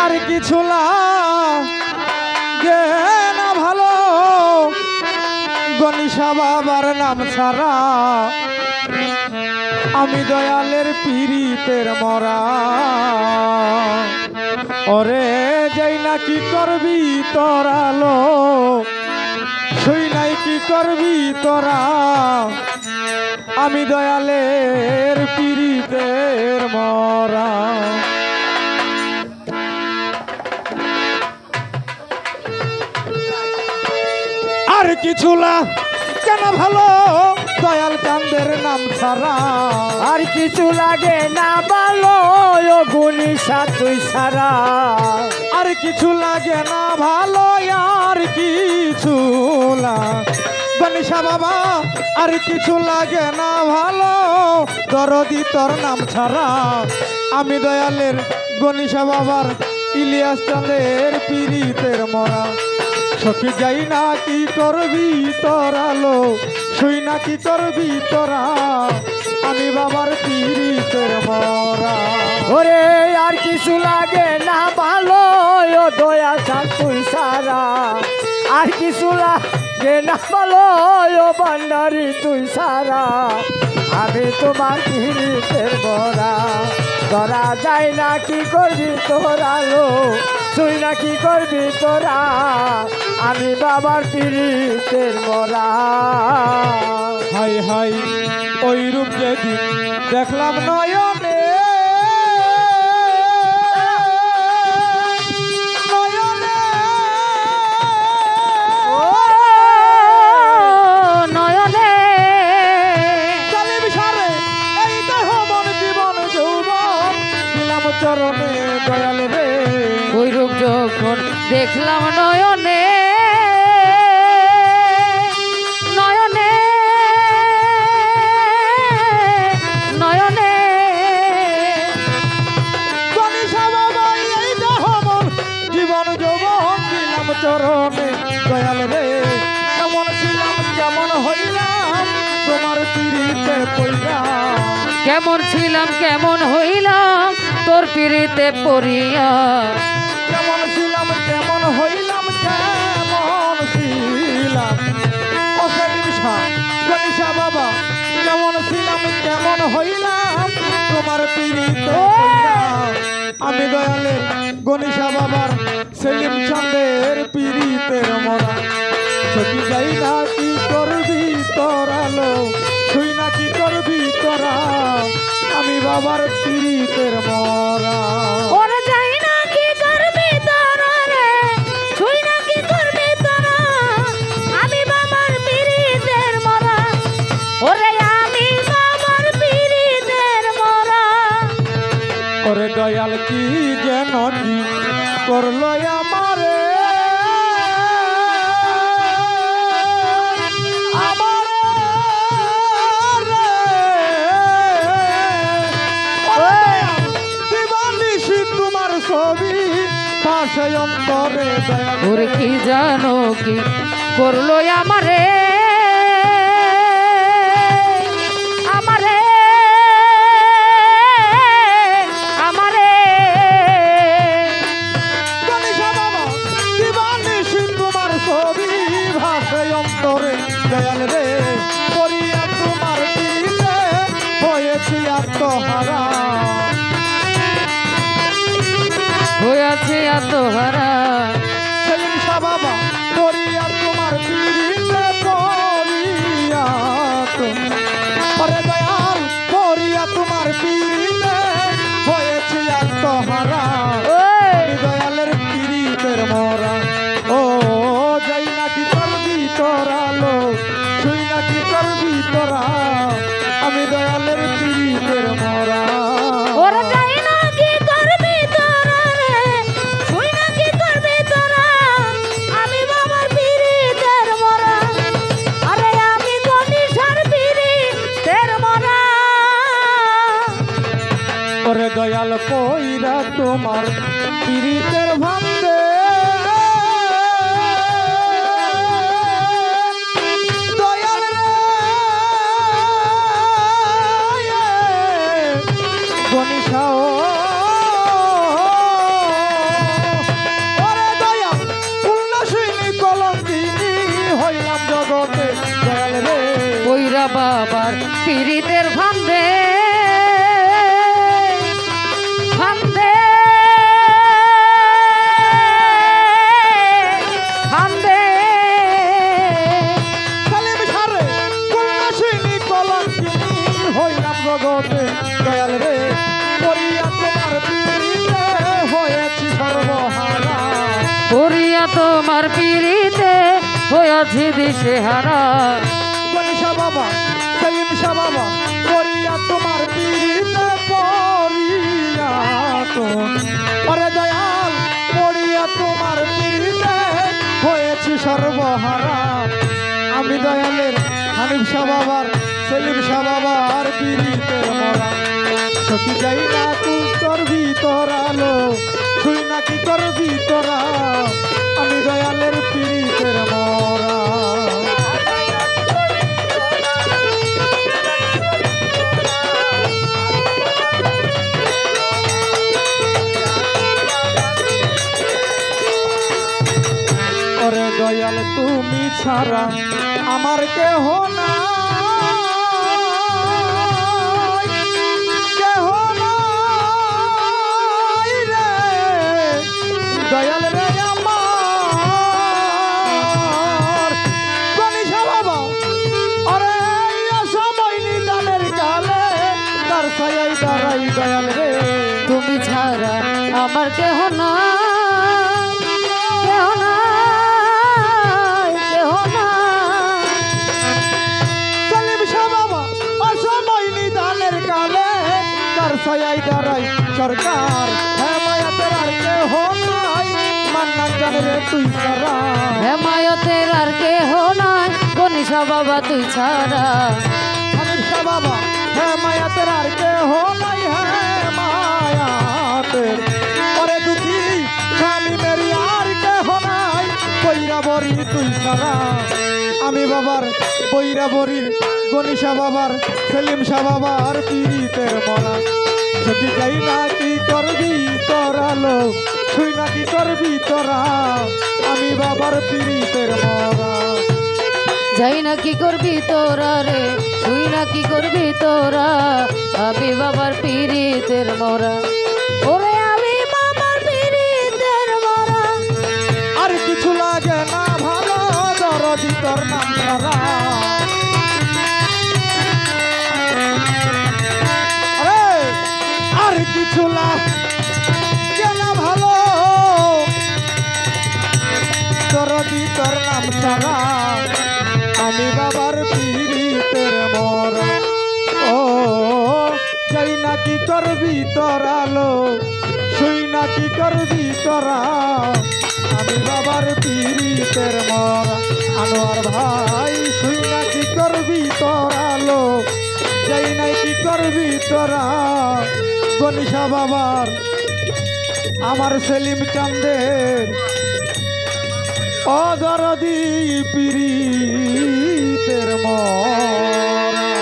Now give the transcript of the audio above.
আর কিছু লাগে না ভালো গণেশা বাবার নাম ছাড়া আমি দয়ালের পীড়িতের মরা ওরে যাই না কি করবি তোরালো শুই নাই কি করবি তোরা আমি দয়ালের পীড়িতের মরা আর কিছু কেন ভালো দয়াল চাঁদের নাম ছাড়া আর কিছু লাগে না ভালো ও গণেশা তুই সারা আর কিছু লাগে না ভালো আর কিছু গণেশা বাবা আর কিছু লাগে না ভালো দরদি তোর নাম ছাড়া আমি দয়ালের গণেশা বাবার ইলিয়াস চাঁদের পীড়িতের মরা সখী যাই না কি করবি তোরালো শুই না কি করবি তোরা আমি বাবার পীড়িতের মরা ওরে আর কিছু লাগে না ভালো ও দয়া চাঁদ তুই সারা আর কিছু লাগে না ভালো ও ভান্ডারি তুই সারা আমি তোমার পীড়িতের বরা ধরা যায় না কি করবি তোরা লো তুই না কি করবি তোরা আমি বাবার পীড়িতের মরা হাই হাই ওই রূপ যেদিন দেখলাম নয়নে নয়নে ও নয়নে কালিম সারে এই দেহ মন জীবন যৌবন দিলাম চরণে দয়াল রে ওই রূপ যখন দেখলাম নয়নে নয়নে নয়নে গণেশা বাবা এই দেহ মন জীবন যৌবন দিলাম চরণে দয়াল রে কেমন ছিলাম কেমন হইলাম তোমার পীড়িতে পইরা কেমন ছিলাম কেমন হইলাম তোর পিড়িতে পড়িয়া কেমন ছিলাম কেমন হইলাম কেমন ছিলাম গণেশা বাবা কেমন ছিলাম কেমন হইলাম তোমার পীড়িতে পইরা আমি দয়ালের গণেশা বাবার সেলিম চাঁদের পীড়িতের মরা সখী যাই না কি করবি তোরালো শুই না কি করবি তোরা আমি বাবার পীড়িতের মরা ওরে যাই না কি করবি তোরা রে ছুই না কি করবি তোরা আমি বাবার পিড়িতের মরা ওরে আমি বাবার পিড়িতের মরা ওরে দয়াল কি যেন কি করলো আমারে তোমার ছবি পাশে অন্তরে দয়াল ওরে কি জানো কি করলো আমারে আমারে আমারে গণেশা বাবা দিবানিশি তোমার ছবি ভাসে অন্তরে দয়াল রে করিয়া তোমার পীড়িতে হয়েছি আত্মহারা হয়েছে আত্মহারা সেলিম শাহ বাবা করিয়া তোমার পীড়িতে পড়িয়া ওরে দয়াল করিয়া তোমার পীড়িতে হয়েছি আত্মহারা আমি দয়ালের পীড়িতের মরা ও যাই নাকি করবি তোরা লো তুই নাকি করবি তোরা আমি দয়ালের পীড়িতের মরা ওরে যাই না কি করবি তোরা রে ছুই না কি করবি তোরা আমি বাবার পিড়িতের মরা আরে আমি গণেশার পিড়িতের মরা ওরে দয়াল কইরা তোমার পীড়িতের ভান্দে দয়াল রে গণেশা বাবার পীড়িতের ফান্দে ফান্দে ফান্দে সালিম সারে কন্যাসিনী কলঙ্কিনী হইলাম জগতে দয়াল রে করিয়া তোমার পীড়িতে হয়েছি সর্বহারা করিয়া তোমার পীড়িতে হয়েছি দিশেহারা গণেশা বাবা সেলিম শাহ বাবা করিয়া তোমার পীড়িতে পড়িয়া তো ওরে দয়াল পড়িয়া তোমার পীড়িতে হয়েছি সর্বহারা আমি দয়ালের হানিফ শাহ বাবার সেলিম শাহ বাবার পীড়িতের মরা সখী যাই না তুই করবি তোরালো তুই নাকি করবি তোরা আমি দয়ালের পীড়িতের মরা ওরে দয়াল তুমি ছাড়া আমার কেহ নাই, কেহ নাই রে দয়াল রে আমার গণেশা বাবা ওরে সময় নিদানের কালে তার ছায়াই দাঁড়াই দয়াল রে তুমি ছাড়া আমার কেহ না কেহ না কেহ না সালিম শাহ বাবা অসময় নিদানের কালে তার ছায়াই দাঁড়াই সরকার হ্যাঁ মায়া তোর কেহ নাই মান্নান জানে রে তুই সারা হেমায়তের আর কেহ নাই গণেশা বাবা তুই ছাড়া সালিম শাহ বাবা হ্যাঁ মায়া তোর কেহ নাই হ্যাঁ মায়া তোর ওরে দুঃখী স্বামী মেরি আর কেহ নাই বৈরা বরি তুই সারা আমি বাবার বৈরা বরির গণেশা বাবার সেলিম শাহ বাবার পীড়িতের মরা যদি যাই না কি করবি তোরালো তুই না কি করবি তোরা আমি বাবার পীড়িতের মরা যাই না কি করবি তোরা রে তুই না কি করবি তোরা আমি বাবার পীড়িতের মরা ওরে আমি বাবার পীড়িতের মরা আর কিছু লাগে না ভালো দরদি তোর নাম সারা আরে আর কিছু লাগে না ভালো দরদি তোর নাম সারা আমি বাবার পীড়িতের মরা ও যাই না কি করবি তোরালো শুই না কি করবি তোরা আমি বাবার পীড়িতের মরা আনোয়ার ভাই শুই না কি করবি তোরালো যাই না কি করবি তোরা গণেশা বাবার আমার সেলিম চান্দের অদরদি পীড়িতের মরা